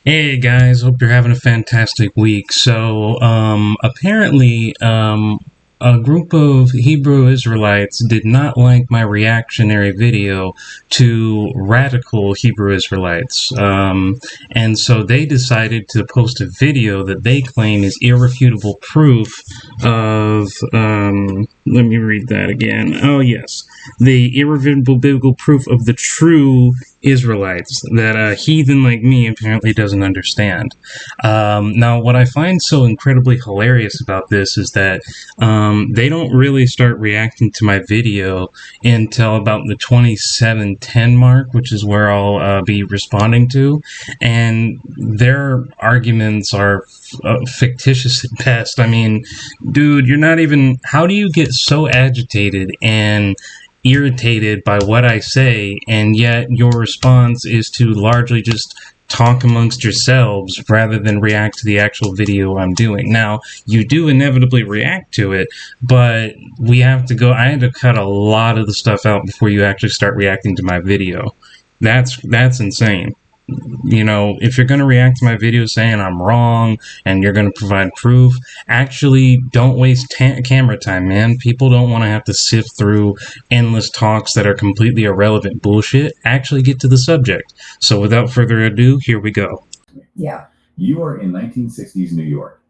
Hey guys, hope you're having a fantastic week. Apparently, a group of Hebrew Israelites did not like my reactionary video to Radical Hebrew Israelites. And so they decided to post a video that they claim is irrefutable proof of, let me read that again. Oh, yes. The irrefutable biblical proof of the true Israelites that a heathen like me apparently doesn't understand. Now, what I find so incredibly hilarious about this is that they don't really start reacting to my video until about the 27:10 mark, which is where I'll be responding to, and their arguments are fictitious at best. I mean, dude, you're not even. How do you get so agitated and irritated by what I say, and yet your response is to largely just talk amongst yourselves rather than react to the actual video I'm doing? Now, you do inevitably react to it, but we have to go. I had to cut a lot of the stuff out before you actually start reacting to my video. That's insane. You know, if you're going to react to my video saying I'm wrong and you're going to provide proof, actually don't waste camera time, man. People don't want to have to sift through endless talks that are completely irrelevant bullshit. Actually get to the subject. So without further ado, here we go. Yeah. You are in 1960s New York.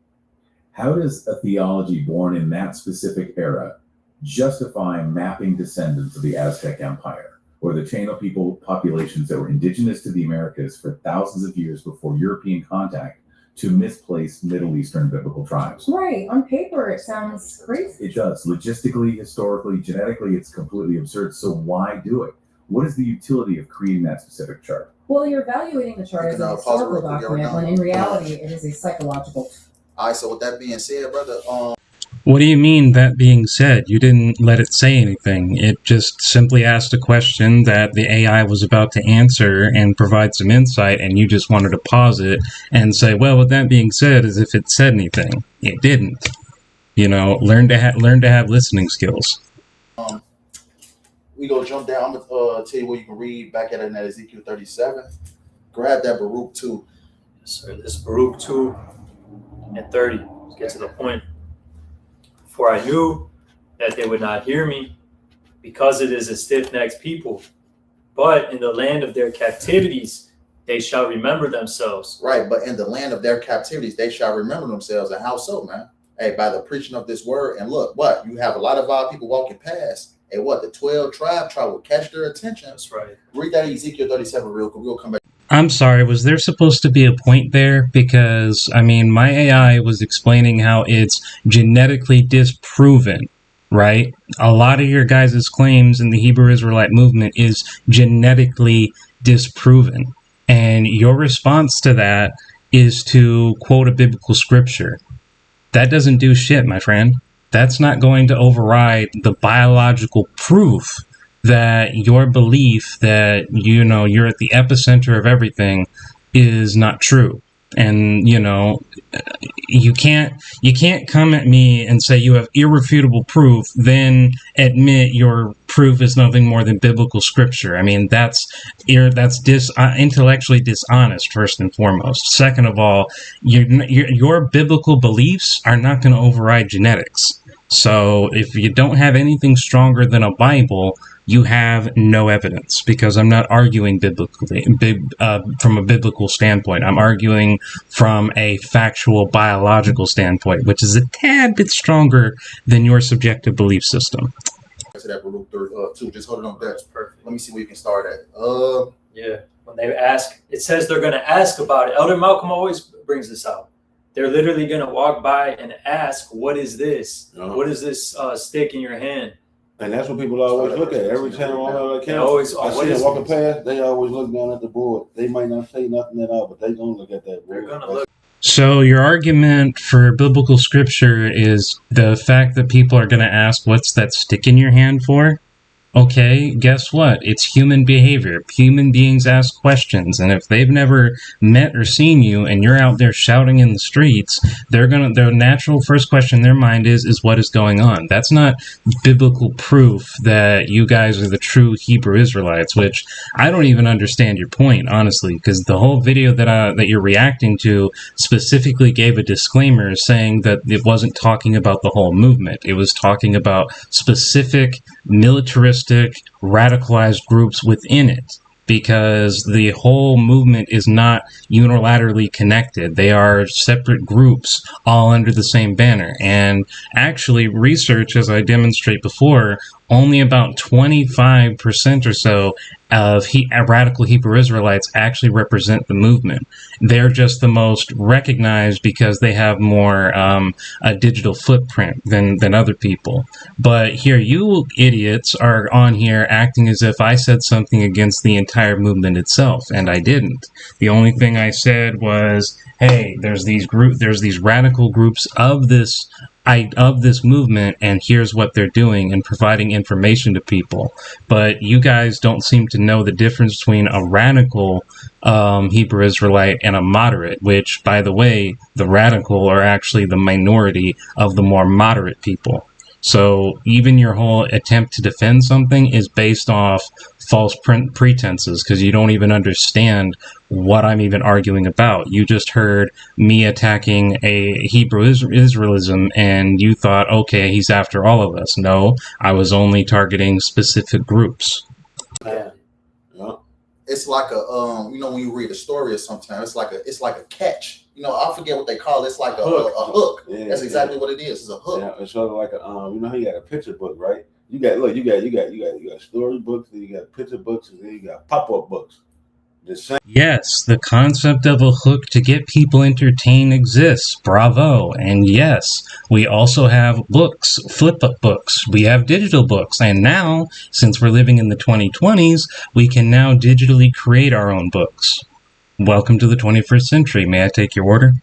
How does a theology born in that specific era justify mapping descendants of the Aztec Empire, or the chain of people populations that were indigenous to the Americas for thousands of years before European contact, to misplaced Middle Eastern biblical tribes? Right. On paper, it sounds crazy. It does. Logistically, historically, genetically, it's completely absurd. So why do it? What is the utility of creating that specific chart? Well, you're evaluating the chart as a historical document when in reality it is a psychological. All right, so with that being said, brother, What do you mean, that being said? You didn't let it say anything. It just simply asked a question that the AI was about to answer and provide some insight, and you just wanted to pause it and say, well, with that being said, as if it said anything. It didn't. You know, learn to have listening skills. we go jump down. I'm gonna tell you where you can read back at it in that Ezekiel 37. Grab that Baruch 2. So this Baruch 2 and 30. Let's get to the point. For I knew that they would not hear me, because it is a stiff-necked people. But in the land of their captivities, they shall remember themselves. Right, but in the land of their captivities, they shall remember themselves. And how so, man? Hey, by the preaching of this word. And look, what? You have a lot of our people walking past. And what? The 12 tribe will catch their attention. That's right. Read that Ezekiel 37 real quick. We'll come back. I'm sorry, was there supposed to be a point there? Because, I mean, my AI was explaining how it's genetically disproven, right? A lot of your guys' claims in the Hebrew Israelite movement is genetically disproven. And your response to that is to quote a biblical scripture. That doesn't do shit, my friend. That's not going to override the biological proof that your belief that, you know, you're at the epicenter of everything is not true. And, you know, you can't come at me and say you have irrefutable proof, then admit your proof is nothing more than biblical scripture. I mean, that's intellectually dishonest, first and foremost. Second of all, your biblical beliefs are not going to override genetics. So if you don't have anything stronger than a Bible, you have no evidence, because I'm not arguing biblically, from a biblical standpoint. I'm arguing from a factual biological standpoint, which is a tad bit stronger than your subjective belief system. To that Baruch 2. Just hold it on that. That's perfect. Let me see where you can start at. Yeah. When they ask, it says they're going to ask about it. Elder Malcolm always brings this out. They're literally going to walk by and ask, what is this? What is this stick in your hand? And that's what people always look at. Every time I have a camera, I see them walking past, they always look down at the board. They might not say nothing at all, but they gonna look at that board. They're going to look. So your argument for biblical scripture is the fact that people are going to ask, what's that stick in your hand for? Okay, guess what? It's human behavior. Human beings ask questions, and if they've never met or seen you and you're out there shouting in the streets, their natural first question in their mind is what is going on? That's not biblical proof that you guys are the true Hebrew Israelites, which I don't even understand your point, honestly, because the whole video that you're reacting to specifically gave a disclaimer saying that it wasn't talking about the whole movement. It was talking about specific militaristic, radicalized groups within it, because the whole movement is not unilaterally connected. They are separate groups all under the same banner. And actually, research, as I demonstrate before, only about 25% or so of radical Hebrew Israelites actually represent the movement. They're just the most recognized because they have more a digital footprint than other people. But here, you idiots are on here acting as if I said something against the entire movement itself, and I didn't. The only thing I said was, hey, there's these radical groups of this movement, and here's what they're doing and providing information to people. But you guys don't seem to know the difference between a radical Hebrew Israelite and a moderate, which, by the way, the radical are actually the minority of the more moderate people. So even your whole attempt to defend something is based off false pretenses, because you don't even understand what I'm even arguing about. You just heard me attacking a Hebrew Israelism, and you thought, okay, he's after all of us. No, I was only targeting specific groups. Yeah. It's like a when you read a story or something, it's like a catch. I forget what they call it. It's like a hook. Yeah, that's exactly what it is. It's a hook. Yeah, it's sort of like a you got a picture book, right? You got story books, then you got picture books, and then you got pop-up books. Yes, the concept of a hook to get people entertained exists. Bravo. And yes, we also have books, flip-up books. We have digital books. And now, since we're living in the 2020s, we can now digitally create our own books. Welcome to the 21st century. May I take your order?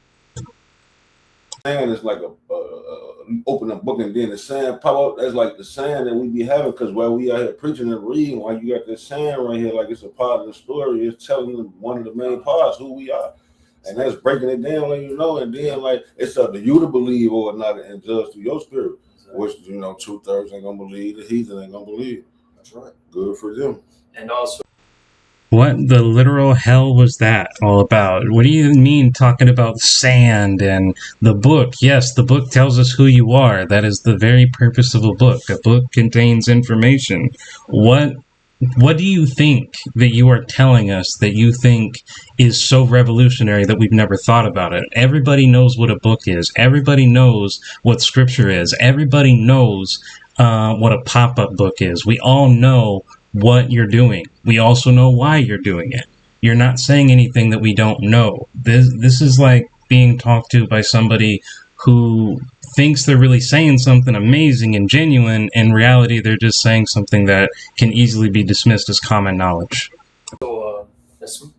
And it's like open a book and then the sand pop up. That's like the sand that we be having, because while we out here preaching and reading, while you got this sand right here, like it's a part of the story, it's telling them one of the main parts, who we are. And that's breaking it down, letting you know, and then like it's up to you to believe or not and judge through your spirit. Which 2/3 ain't gonna believe, the heathen ain't gonna believe. That's right. Good for them. And also, what the literal hell was that all about? What do you mean talking about sand and the book? Yes, the book tells us who you are. That is the very purpose of a book. A book contains information. What do you think that you are telling us that you think is so revolutionary that we've never thought about it? Everybody knows what a book is. Everybody knows what scripture is. Everybody knows what a pop-up book is. We all know what you're doing. We also know why you're doing it. You're not saying anything that we don't know. This is like being talked to by somebody who thinks they're really saying something amazing and genuine. In reality, they're just saying something that can easily be dismissed as common knowledge. So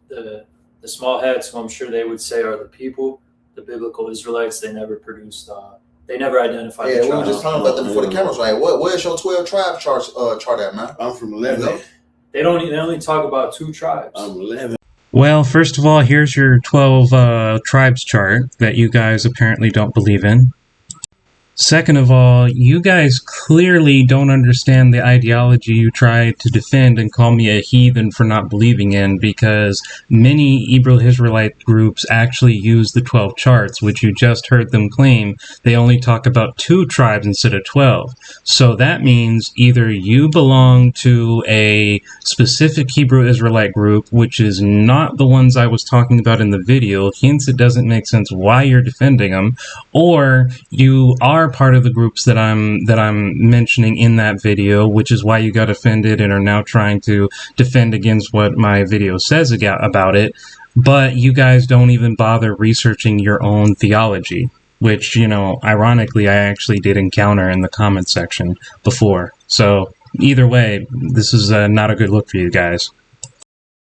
the small hats, who I'm sure they would say are the people, the biblical Israelites, they never produced. They never identified. Yeah, we were just talking about them before the cameras right. Where's your 12 tribe chart at, man? I'm from 11. They only talk about 2 tribes. I'm 11. Well, first of all, here's your 12 tribes chart that you guys apparently don't believe in. Second of all, you guys clearly don't understand the ideology you try to defend and call me a heathen for not believing in, because many Hebrew Israelite groups actually use the 12 charts, which you just heard them claim. They only talk about 2 tribes instead of 12. So that means either you belong to a specific Hebrew Israelite group, which is not the ones I was talking about in the video, hence it doesn't make sense why you're defending them, or you are part of the groups that I'm mentioning in that video, which is why you got offended and are now trying to defend against what my video says about it. But you guys don't even bother researching your own theology, which, ironically, I actually did encounter in the comment section before. So either way, this is not a good look for you guys.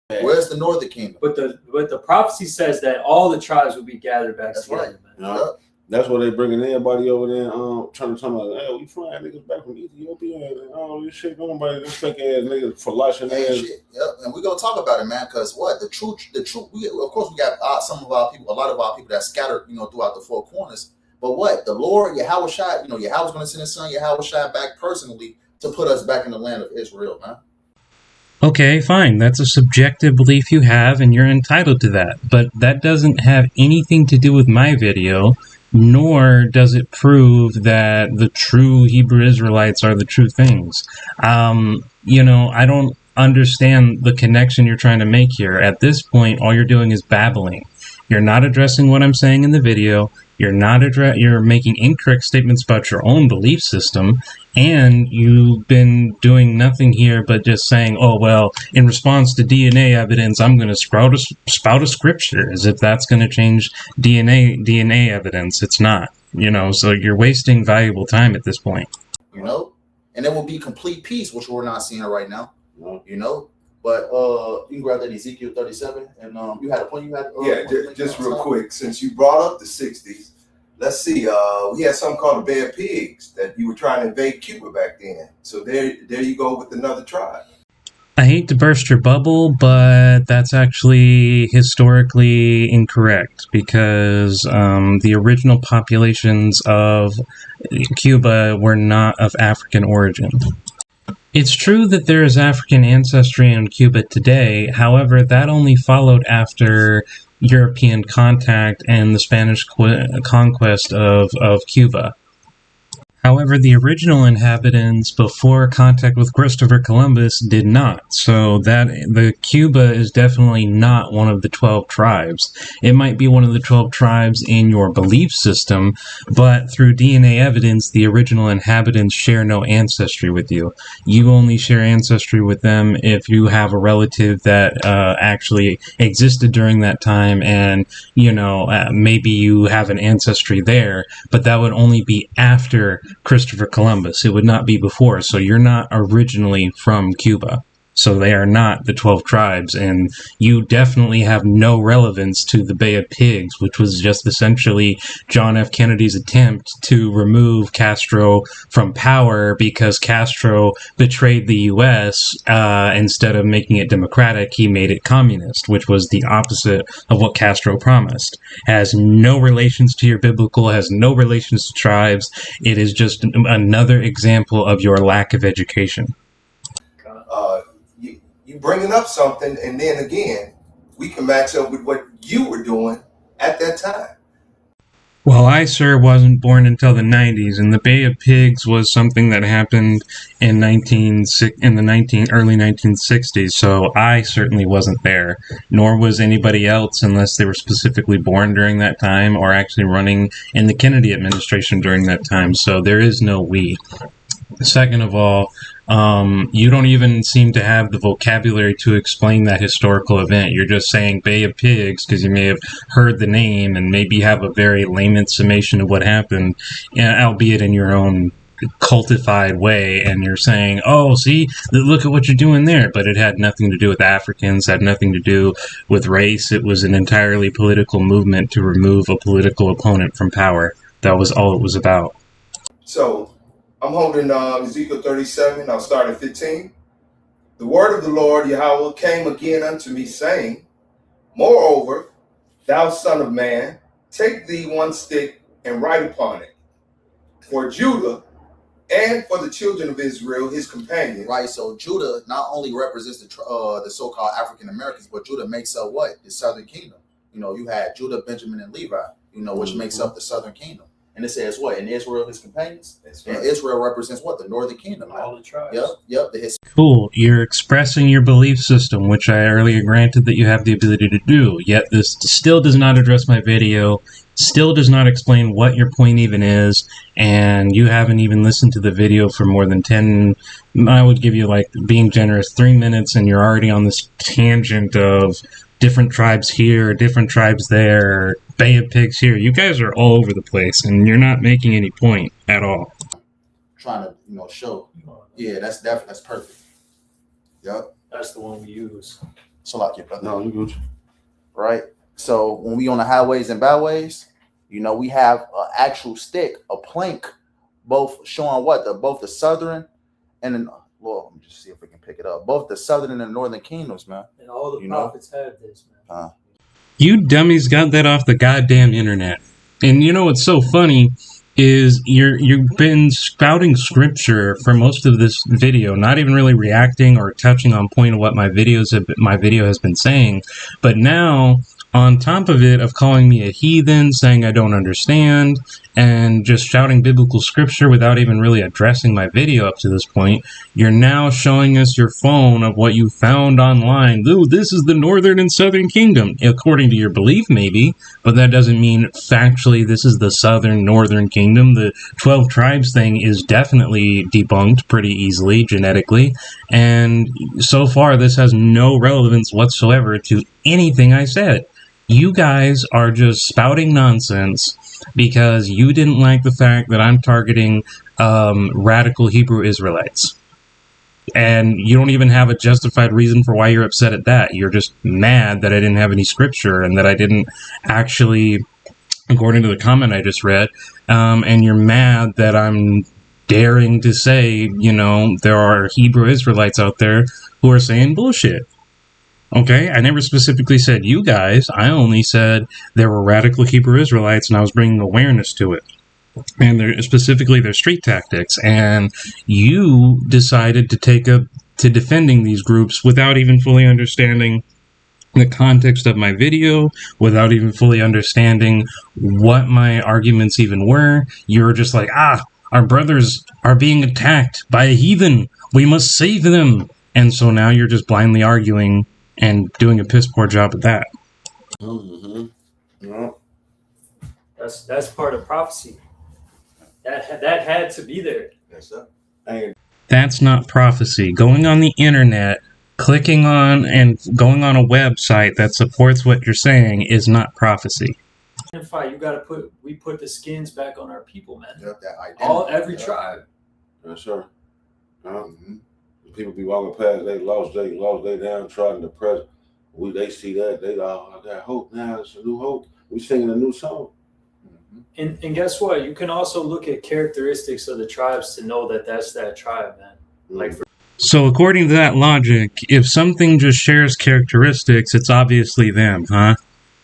Where's the northern kingdom? But the prophecy says that all the tribes will be gathered back together. Right. That's why they bringing everybody over there, trying to tell me, hey, we flying niggas back from Ethiopia and all this shit going by this fake ass niggas for lashing ass. Shit. Yep. And we're gonna talk about it, man, because what the truth. We of course we got some of our people, a lot of our people that scattered, throughout the four corners. But what the Lord, Yahweh Shai, Yahweh's gonna send His Son, Yahweh Shai, back personally to put us back in the land of Israel, man. Okay, fine. That's a subjective belief you have, and you're entitled to that. But that doesn't have anything to do with my video, nor does it prove that the true Hebrew Israelites are the true things. I don't understand the connection you're trying to make here. At this point, all you're doing is babbling. You're not addressing what I'm saying in the video. You're making incorrect statements about your own belief system, and you've been doing nothing here but just saying, oh, well, in response to DNA evidence, I'm going to spout a scripture, as if that's going to change DNA evidence. It's not, so you're wasting valuable time at this point. And there will be complete peace, which we're not seeing right now, But you can grab that Ezekiel 37, and you had a point. Just real quick, since you brought up the 60s, let's see. We had something called the Bay of Pigs that you were trying to invade Cuba back then. So there you go with another tribe. I hate to burst your bubble, but that's actually historically incorrect, because the original populations of Cuba were not of African origin. It's true that there is African ancestry in Cuba today. However, that only followed after European contact and the Spanish conquest of Cuba. However, the original inhabitants before contact with Christopher Columbus did not. So the Cuba is definitely not one of the 12 tribes. It might be one of the 12 tribes in your belief system, but through DNA evidence, the original inhabitants share no ancestry with you. You only share ancestry with them if you have a relative that actually existed during that time, and maybe you have an ancestry there, but that would only be after Christopher Columbus. It would not be before. So you're not originally from Cuba. So they are not the 12 tribes, and you definitely have no relevance to the Bay of Pigs, which was just essentially John F. Kennedy's attempt to remove Castro from power because Castro betrayed the U.S. Instead of making it democratic, he made it communist, which was the opposite of what Castro promised. Has no relations to your biblical, has no relations to tribes. It is just another example of your lack of education. You bringing up something, and then again, we can match up with what you were doing at that time. Well, I, sir, wasn't born until the 90s, and the Bay of Pigs was something that happened in the early 1960s, so I certainly wasn't there, nor was anybody else unless they were specifically born during that time or actually running in the Kennedy administration during that time, so there is no we. Second of all, you don't even seem to have the vocabulary to explain that historical event. You're just saying Bay of Pigs because you may have heard the name and maybe have a very layman's summation of what happened, albeit in your own cultified way, and you're saying, oh, see, look at what you're doing there, but it had nothing to do with Africans, had nothing to do with race. It was an entirely political movement to remove a political opponent from power. That was all it was about. So I'm holding Ezekiel 37. I'll start at 15. The word of the Lord Yahweh came again unto me, saying, moreover, thou son of man, take thee one stick and write upon it, for Judah and for the children of Israel, his companions. Right. So Judah not only represents the so-called African Americans, but Judah makes up what? The southern kingdom. You had Judah, Benjamin, and Levi. Which makes up the southern kingdom. And it says what? In Israel, his companions? That's right. And Israel represents what? The northern kingdom. All the tribes. Yep. Cool. You're expressing your belief system, which I earlier granted that you have the ability to do. Yet this still does not address my video, still does not explain what your point even is, and you haven't even listened to the video for more than 10, I would give you, like, being generous, 3 minutes, and you're already on this tangent of different tribes here, different tribes there, Bay of Pigs here. You guys are all over the place, and you're not making any point at all. Trying to, show. Yeah, that's perfect. Yep. That's the one we use. So like your brother. No, you good. Right. So when we on the highways and byways, You know, we have an actual stick, a plank, both showing both the southern and then, well, let me just see if we can pick it up. Both the southern and the northern kingdoms, man. And all the prophets have this, man. You dummies got that off the goddamn internet. And you know what's so funny is you've been spouting scripture for most of this video, not even really reacting or touching on point of what my video has been saying. But now, on top of it, of calling me a heathen, saying I don't understand, and just shouting biblical scripture without even really addressing my video up to this point, you're now showing us your phone of what you found online. Ooh, this is the northern and southern kingdom, according to your belief, maybe, but that doesn't mean factually this is the southern, northern kingdom. The 12 tribes thing is definitely debunked pretty easily, genetically, and so far this has no relevance whatsoever to anything I said. You guys are just spouting nonsense because you didn't like the fact that I'm targeting radical Hebrew Israelites. And you don't even have a justified reason for why you're upset at that. You're just mad that I didn't have any scripture and that I didn't actually, according to the comment I just read, and you're mad that I'm daring to say, you know, there are Hebrew Israelites out there who are saying bullshit. Okay, I never specifically said you guys. I only said there were radical Hebrew Israelites, and I was bringing awareness to it. And specifically their street tactics. And you decided to take up to defending these groups without even fully understanding the context of my video, without even fully understanding what my arguments even were. You were just like, our brothers are being attacked by a heathen. We must save them. And so now you're just blindly arguing and doing a piss poor job at that. Mm-hmm. Yeah. That's part of prophecy. That had to be there. Yes, sir. That's not prophecy. Going on the internet, clicking on and going on a website that supports what you're saying is not prophecy. You gotta put the skins back on our people, man. Yep, that identity. Every tribe. Yes, sir. People be walking past, they lost they downtrodden, depressed. They see that, I got hope now. It's a new hope. We singing a new song. And guess what? You can also look at characteristics of the tribes to know that that's that tribe, man. Like, so according to that logic, if something just shares characteristics, it's obviously them, huh?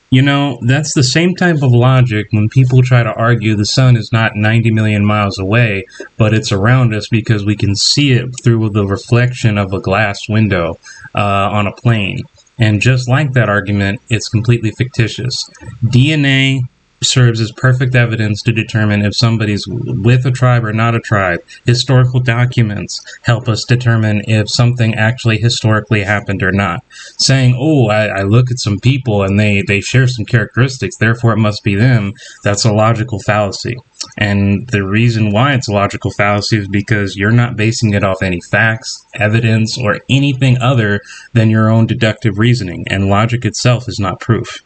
You know, that's the same type of logic when people try to argue the sun is not 90 million miles away, but it's around us because we can see it through the reflection of a glass window on a plane. And just like that argument, it's completely fictitious. DNA serves as perfect evidence to determine if somebody's with a tribe or not a tribe. Historical documents help us determine if something actually historically happened or not. Saying, oh, I look at some people and they share some characteristics, therefore it must be them, that's a logical fallacy. And the reason why it's a logical fallacy is because you're not basing it off any facts, evidence, or anything other than your own deductive reasoning, and logic itself is not proof.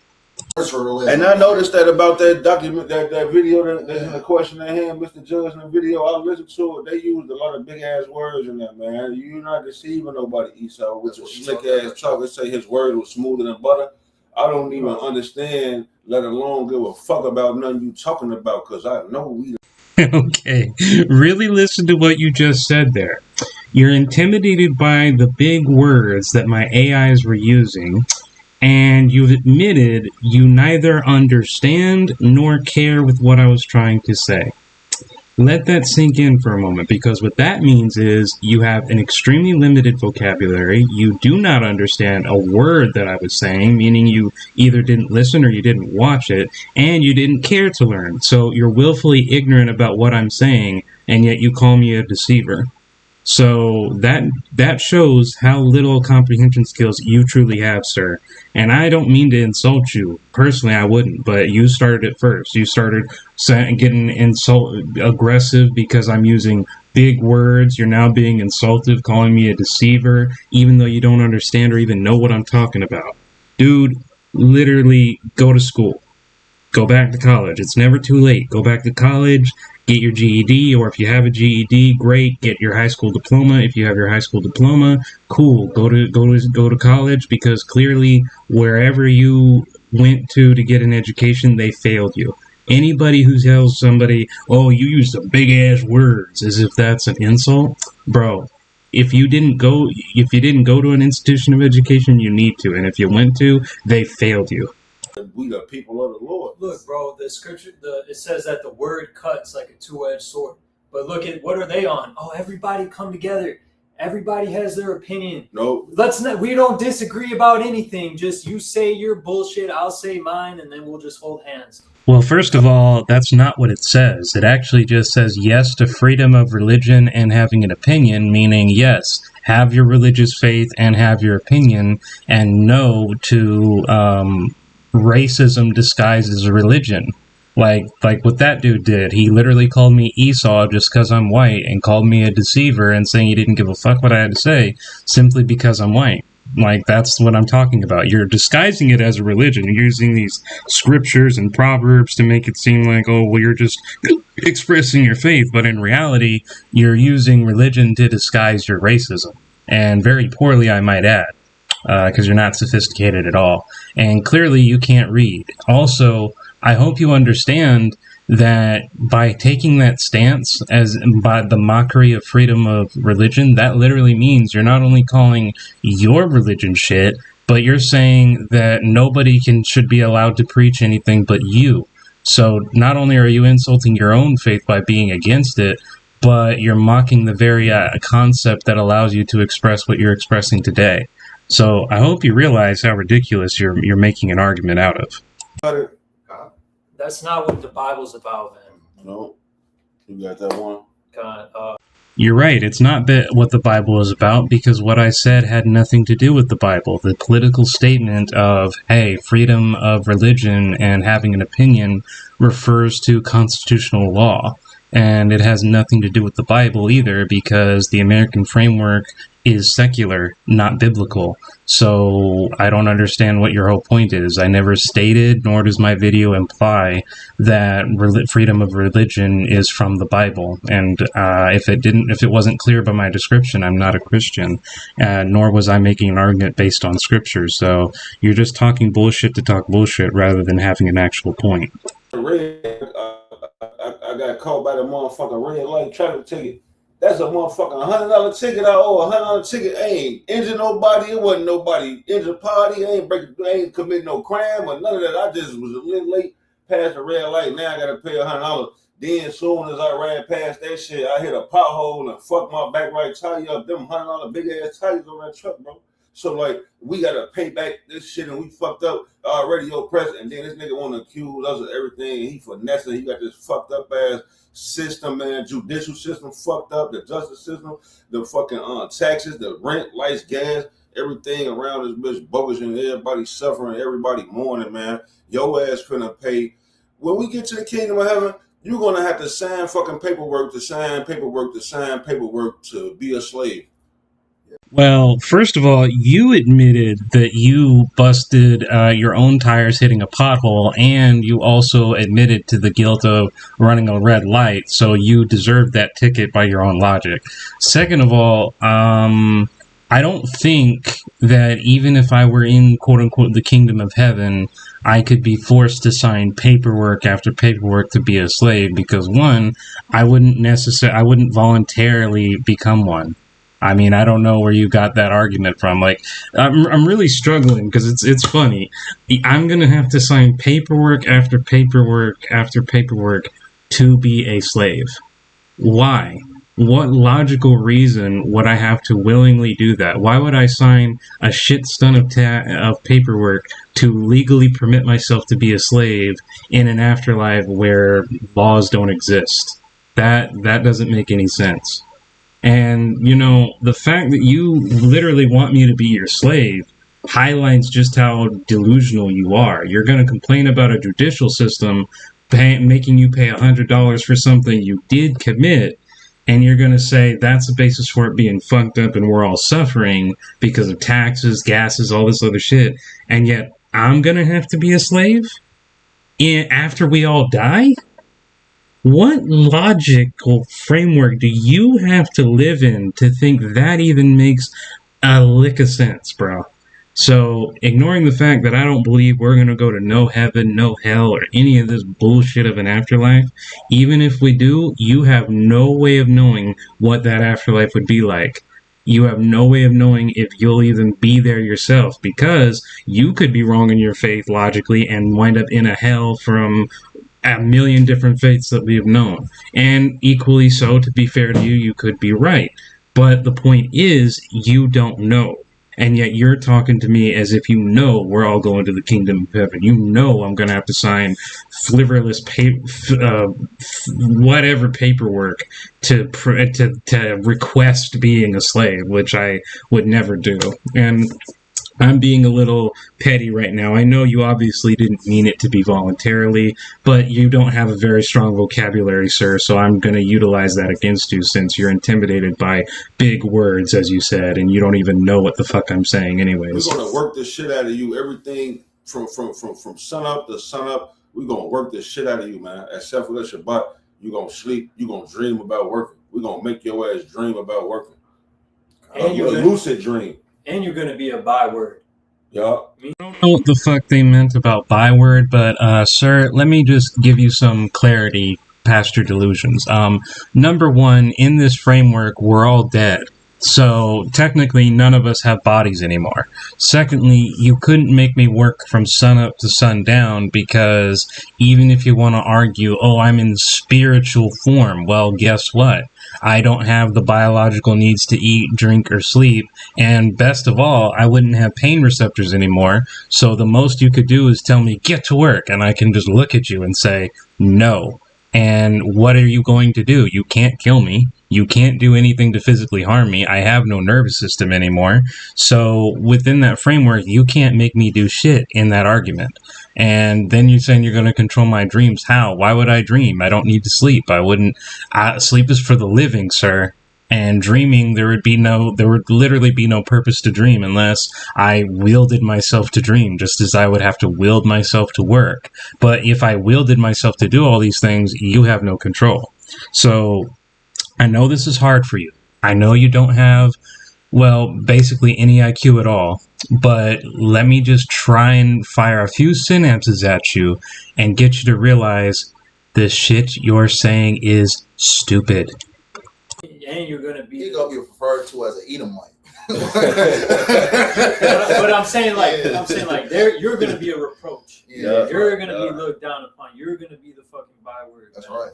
And I noticed that about that document, that video that's in the question at hand, Mr. Judge, in the video I listened to it, they used a lot of big ass words in that, man. You're not deceiving nobody, Esau, with your slick ass talk. They say his word was smoother than butter. I don't even understand, let alone give a fuck about nothing you talking about, because I know we. Okay, really listen to what you just said there. You're intimidated by the big words that my AIs were using, and you've admitted you neither understand nor care with what I was trying to say. Let that sink in for a moment, because what that means is you have an extremely limited vocabulary, you do not understand a word that I was saying, meaning you either didn't listen or you didn't watch it, and you didn't care to learn. So you're willfully ignorant about what I'm saying, and yet you call me a deceiver. So that shows how little comprehension skills you truly have, sir. And I don't mean to insult you. Personally, I wouldn't, but you started it first. You started getting aggressive because I'm using big words. You're now being insultive, calling me a deceiver, even though you don't understand or even know what I'm talking about. Dude, literally go to school. Go back to college. It's never too late. Go back to college, get your GED, or if you have a GED, great. Get your high school diploma. If you have your high school diploma, cool. Go to college, because clearly wherever you went to get an education, they failed you. Anybody who tells somebody, "Oh, you use the big ass words," as if that's an insult, bro. If you didn't go to an institution of education, you need to, and if you went to, they failed you. We the people of the Lord. Look, bro, the scripture, it says that the word cuts like a two-edged sword. But look at what are they on? Oh, everybody come together. Everybody has their opinion. No, We don't disagree about anything. Just you say your bullshit, I'll say mine, and then we'll just hold hands. Well, first of all, that's not what it says. It actually just says yes to freedom of religion and having an opinion, meaning yes, have your religious faith and have your opinion, and no to racism disguised as a religion. Like what that dude did. He literally called me Esau just because I'm white and called me a deceiver and saying he didn't give a fuck what I had to say simply because I'm white. Like, that's what I'm talking about. You're disguising it as a religion. You're using these scriptures and proverbs to make it seem like, oh, well, you're just expressing your faith. But in reality, you're using religion to disguise your racism. And very poorly, I might add, because you're not sophisticated at all. And clearly, you can't read. Also, I hope you understand that by taking that stance as by the mockery of freedom of religion, that literally means you're not only calling your religion shit, but you're saying that nobody should be allowed to preach anything but you. So not only are you insulting your own faith by being against it, but you're mocking the very concept that allows you to express what you're expressing today. So I hope you realize how ridiculous you're making an argument out of. That's not what the Bible's about, man. No, you got that one. God, You're right. It's not what the Bible is about, because what I said had nothing to do with the Bible. The political statement of, hey, freedom of religion and having an opinion refers to constitutional law. And it has nothing to do with the Bible either, because the American framework is secular, not biblical. So I don't understand what your whole point is. I never stated, nor does my video imply, that freedom of religion is from the Bible. And if it wasn't clear by my description, I'm not a Christian, nor was I making an argument based on scripture. So you're just talking bullshit to talk bullshit rather than having an actual point. I got caught by the motherfucking red light traffic ticket. That's a motherfucking $100 ticket. I owe $100 ticket. I ain't injured nobody. It wasn't nobody injured party. I ain't commit no crime or none of that. I just was a little late past the red light. Now I gotta pay $100. Then as soon as I ran past that shit, I hit a pothole and fucked my back right tire up. Them $100 big ass tires on that truck, bro. So like we gotta pay back this shit and we fucked up our radio press, and then this nigga wanna accuse us of everything. He finessing. He got this fucked up ass system, man. Judicial system fucked up. The justice system, the fucking taxes, the rent, lights, gas, everything around this bitch bogus, and everybody suffering, everybody mourning, man. Your ass finna pay. When we get to the kingdom of heaven, you're gonna have to sign fucking paperwork to be a slave. Well, first of all, you admitted that you busted your own tires hitting a pothole, and you also admitted to the guilt of running a red light, so you deserved that ticket by your own logic. Second of all, I don't think that even if I were in, quote-unquote, the kingdom of heaven, I could be forced to sign paperwork after paperwork to be a slave, because one, I wouldn't voluntarily become one. I mean, I don't know where you got that argument from. Like, I'm really struggling because it's funny. I'm gonna have to sign paperwork after paperwork after paperwork to be a slave. Why? What logical reason would I have to willingly do that? Why would I sign a shit ton of paperwork to legally permit myself to be a slave in an afterlife where laws don't exist? That doesn't make any sense. And, you know, the fact that you literally want me to be your slave highlights just how delusional you are. You're going to complain about a judicial system making you pay $100 for something you did commit, and you're going to say that's the basis for it being fucked up and we're all suffering because of taxes, gases, all this other shit. And yet I'm going to have to be a slave after we all die? What logical framework do you have to live in to think that even makes a lick of sense, bro? So, ignoring the fact that I don't believe we're going to go to no heaven, no hell, or any of this bullshit of an afterlife, even if we do, you have no way of knowing what that afterlife would be like. You have no way of knowing if you'll even be there yourself, because you could be wrong in your faith logically and wind up in a hell from a million different faiths that we have known. And equally so, to be fair to you, you could be right. But the point is, you don't know. And yet you're talking to me as if you know we're all going to the kingdom of heaven. You know I'm going to have to sign fliverless whatever paperwork to request being a slave, which I would never do. And I'm being a little petty right now. I know you obviously didn't mean it to be voluntarily, but you don't have a very strong vocabulary, sir, so I'm going to utilize that against you since you're intimidated by big words, as you said, and you don't even know what the fuck I'm saying anyways. We're going to work the shit out of you. Everything from sun up to sun up, we're going to work the shit out of you, man. Except for the Shabbat, you're going to sleep, you're going to dream about working. We're going to make your ass dream about working. And a lucid dream. And you're going to be a byword. Yeah. I don't know what the fuck they meant about byword, but sir, let me just give you some clarity past your delusions. Number one, in this framework, we're all dead. So technically, none of us have bodies anymore. Secondly, you couldn't make me work from sun up to sundown because even if you want to argue, oh, I'm in spiritual form, well, guess what? I don't have the biological needs to eat, drink, or sleep. And best of all, I wouldn't have pain receptors anymore. So the most you could do is tell me, get to work. And I can just look at you and say, no. And what are you going to do? You can't kill me. You can't do anything to physically harm me. I have no nervous system anymore. So within that framework, you can't make me do shit in that argument. And then you're saying you're going to control my dreams. How? Why would I dream? I don't need to sleep. Sleep is for the living, sir. And dreaming, there would literally be no purpose to dream unless I wielded myself to dream, just as I would have to wield myself to work. But if I wielded myself to do all these things, you have no control. So I know this is hard for you. I know you don't have, well, basically any IQ at all. But let me just try and fire a few synapses at you and get you to realize the shit you're saying is stupid. And you're gonna be referred to as an Edomite. but I'm saying like you're gonna be a reproach. Yeah, you're gonna be looked down upon. You're gonna be the fucking byword. That's right.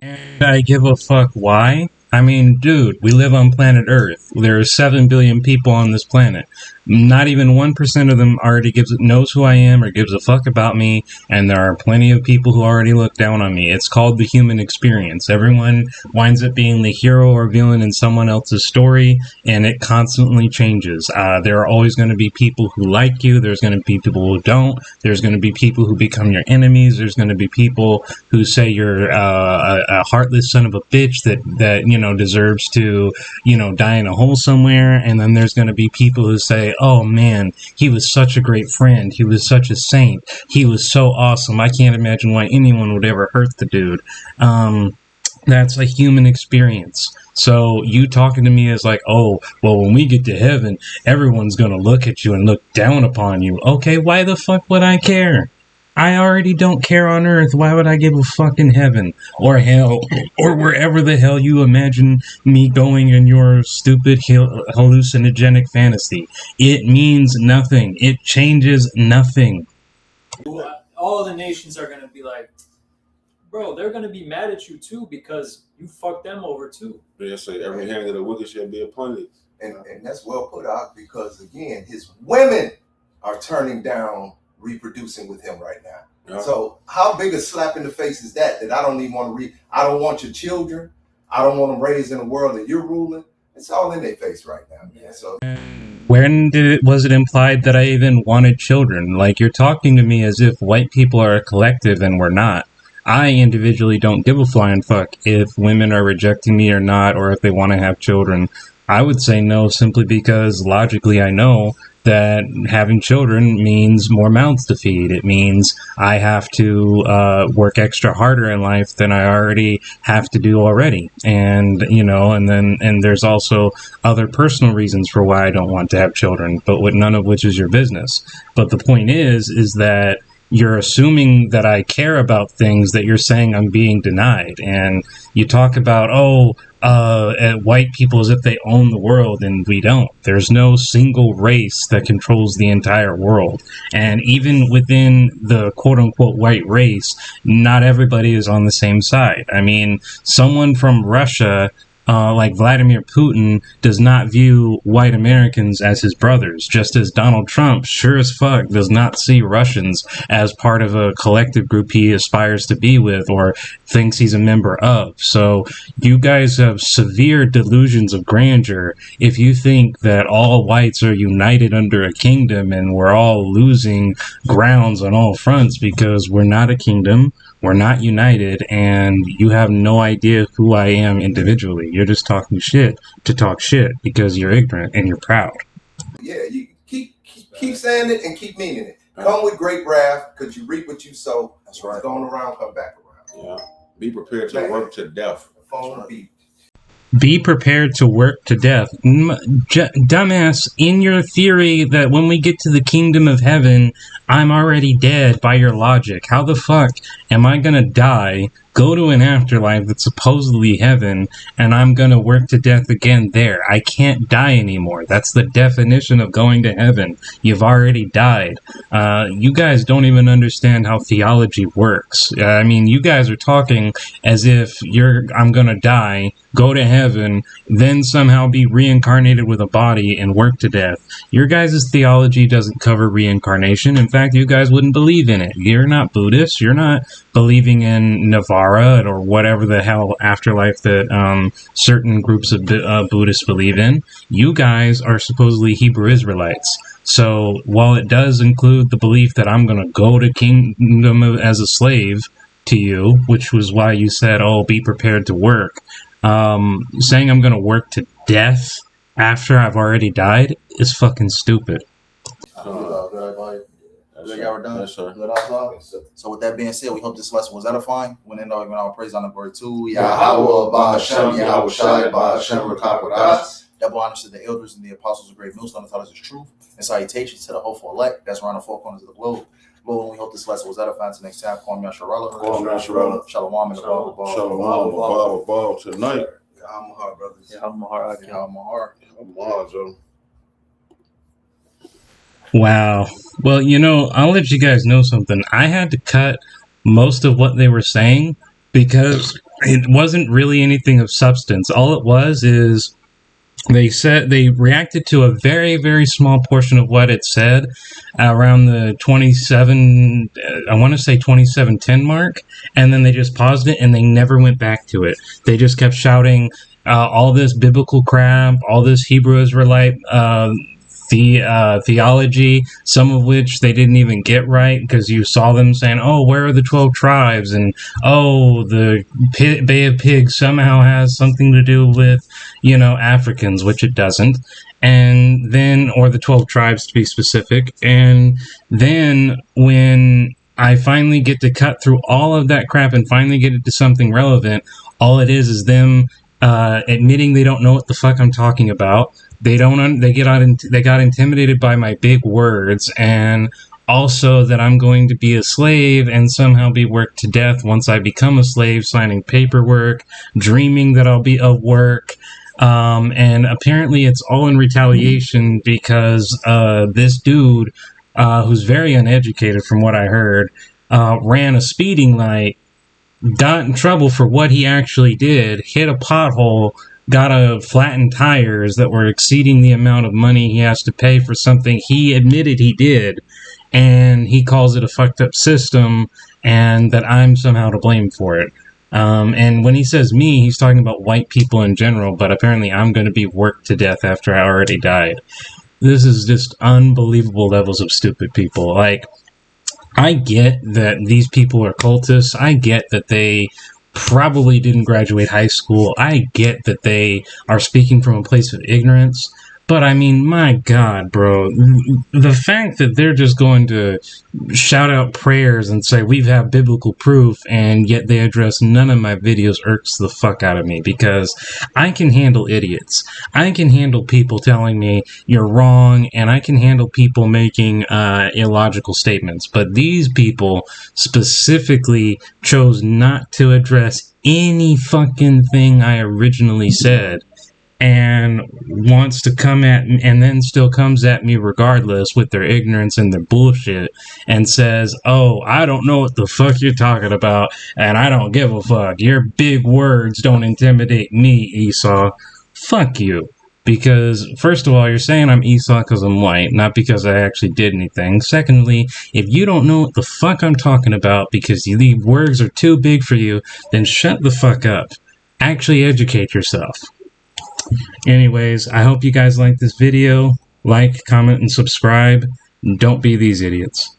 And I give a fuck why? I mean, dude, we live on planet Earth. There are 7 billion people on this planet. Not even 1% of them already knows who I am or gives a fuck about me, and there are plenty of people who already look down on me. It's called the human experience. Everyone winds up being the hero or villain in someone else's story, and it constantly changes. There are always going to be people who like you. There's going to be people who don't. There's going to be people who become your enemies. There's going to be people who say you're a heartless son of a bitch that deserves to die in a hole somewhere. And then there's going to be people who say, oh man, he was such a great friend, he was such a saint, he was so awesome, I can't imagine why anyone would ever hurt the dude. That's a human experience. So you talking to me as like, oh, well, when we get to heaven, everyone's going to look at you and look down upon you. Okay, why the fuck would I care? I already don't care on earth. Why would I give a fuck in heaven or hell or wherever the hell you imagine me going in your stupid hallucinogenic fantasy? It means nothing. It changes nothing. All the nations are going to be like, bro, they're going to be mad at you too because you fucked them over too. Yeah, say every hand of the wicked shall be upon it. And that's well put out because, again, his women are turning down reproducing with him right now. Yeah. So how big a slap in the face is that I don't even want to I don't want your children. I don't want them raised in a world that you're ruling. It's all in their face right now. Yeah. So when was it implied that I even wanted children? Like, you're talking to me as if white people are a collective and we're not. I individually don't give a flying fuck if women are rejecting me or not, or if they want to have children. I would say no simply because logically I know that having children means more mouths to feed. It means I have to work extra harder in life than I already have to do already. And, and there's also other personal reasons for why I don't want to have children, but none of which is your business. But the point is that you're assuming that I care about things that you're saying I'm being denied. And you talk about, white people as if they own the world, and we don't. There's no single race that controls the entire world. And even within the quote-unquote white race, not everybody is on the same side. I mean, someone from Russia, like Vladimir Putin, does not view white Americans as his brothers, just as Donald Trump sure as fuck does not see Russians as part of a collective group he aspires to be with or thinks he's a member of. So you guys have severe delusions of grandeur if you think that all whites are united under a kingdom and we're all losing grounds on all fronts, because we're not a kingdom. We're not united, and you have no idea who I am individually. You're just talking shit to talk shit because you're ignorant and you're proud. Yeah, you keep saying it and keep meaning it. Come with great wrath, because you reap what you sow. That's right. Going around, come back around. Yeah. Be prepared to work to death. Phone beat. Be prepared to work to death. Dumbass, in your theory that when we get to the kingdom of heaven, I'm already dead by your logic. How the fuck am I gonna die, go to an afterlife that's supposedly heaven, and I'm gonna work to death again there? I can't die anymore. That's the definition of going to heaven. You've already died. You guys don't even understand how theology works. I mean, you guys are talking as if I'm gonna die, go to heaven, then somehow be reincarnated with a body and work to death. Your guys' theology doesn't cover reincarnation. In fact, you guys wouldn't believe in it. You're not Buddhists. You're not believing in Nirvana or whatever the hell afterlife that certain groups of Buddhists believe in. You guys are supposedly Hebrew Israelites. So while it does include the belief that I'm going to go to kingdom as a slave to you, which was why you said, be prepared to work, saying I'm going to work to death after I've already died is fucking stupid. Yes, sir. So with that being said, we hope this lesson was edifying. When in all, our praise on the word too. Yahweh Ba'Hashem, Yahweh Shai Ba'Hashem Rakapadas. Double honors to the elders and the apostles of Great Millstone that taught us the truth, and salutations to the hopeful elect that's around the four corners of the globe. Lord, we hope this lesson was edifying. Till next time, call me Yasharallah. Shalom and Shalom tonight. Yahweh brothers. Yahweh Joe. Wow. Well, I'll let you guys know something. I had to cut most of what they were saying because it wasn't really anything of substance. All it was is they reacted to a very, very small portion of what it said around the 2710 mark, and then they just paused it and they never went back to it. They just kept shouting all this biblical crap, all this Hebrew Israelite theology, some of which they didn't even get right, because you saw them saying, where are the 12 tribes? And, the Bay of Pigs somehow has something to do with, Africans, which it doesn't. And then, or the 12 tribes to be specific. And then when I finally get to cut through all of that crap and finally get it to something relevant, all it is them admitting they don't know what the fuck I'm talking about. They got intimidated by my big words, and also that I'm going to be a slave and somehow be worked to death once I become a slave, signing paperwork, dreaming that I'll be of work. And apparently it's all in retaliation because this dude, who's very uneducated from what I heard, ran a speeding light, got in trouble for what he actually did, hit a pothole, got flattened tires that were exceeding the amount of money he has to pay for something he admitted he did, and he calls it a fucked up system, and that I'm somehow to blame for it. And when he says me, he's talking about white people in general, but apparently I'm going to be worked to death after I already died. This is just unbelievable levels of stupid people. Like, I get that these people are cultists. I get that they probably didn't graduate high school. I get that they are speaking from a place of ignorance. But I mean, my God, bro, the fact that they're just going to shout out prayers and say we've had biblical proof, and yet they address none of my videos irks the fuck out of me, because I can handle idiots. I can handle people telling me you're wrong, and I can handle people making illogical statements. But these people specifically chose not to address any fucking thing I originally said, and wants to come at me, and then still comes at me regardless with their ignorance and their bullshit, and says, oh, I don't know what the fuck you're talking about, and I don't give a fuck. Your big words don't intimidate me, Esau. Fuck you. Because, first of all, you're saying I'm Esau because I'm white, not because I actually did anything. Secondly, if you don't know what the fuck I'm talking about because the words are too big for you, then shut the fuck up. Actually educate yourself. Anyways, I hope you guys like this video. Like, comment, and subscribe. Don't be these idiots.